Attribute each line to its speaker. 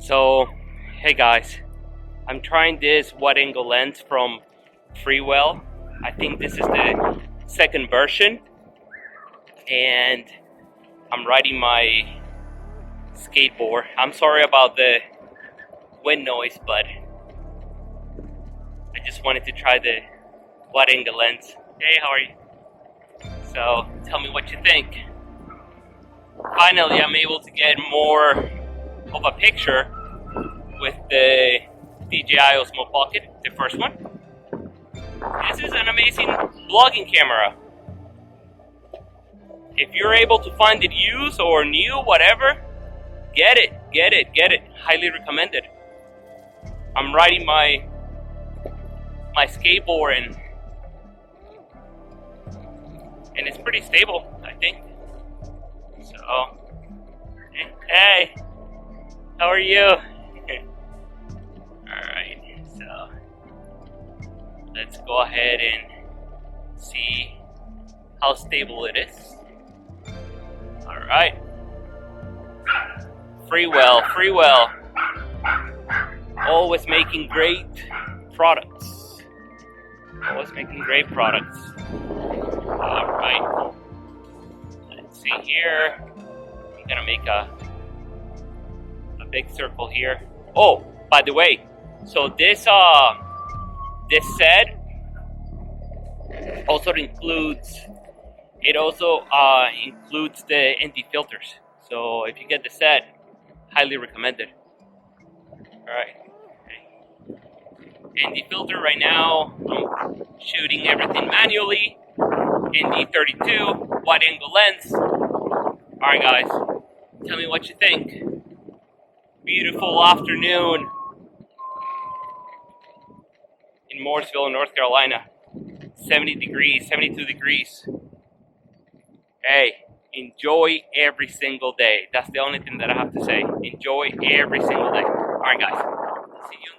Speaker 1: So, hey guys, I'm trying this wide angle lens from Freewell. I think this is the second version, and I'm riding my skateboard. I'm sorry about the wind noise, but I just wanted to try the wide angle lens. Hey, how are you? So, tell me what you think. Finally, I'm able to get more of a picture with the DJI Osmo Pocket, the first one. This is an amazing vlogging camera. If you're able to find it used or new, whatever, get it. Highly recommended. I'm riding my skateboard and it's pretty stable, I think. So, hey, how are you? Alright, so let's go ahead and see how stable it is. Alright. Freewell. Always making great products. Alright. Let's see here. I'm gonna make a big circle here. Oh, by the way, so this set also includes the ND filters. So if you get the set, highly recommended. Alright. ND filter right now, I'm shooting everything manually. ND 32 wide angle lens. Alright guys, tell me what you think. Beautiful afternoon in Mooresville, North Carolina. 72 degrees. Hey, enjoy every single day. That's the only thing that I have to say. Enjoy every single day. Alright guys, see you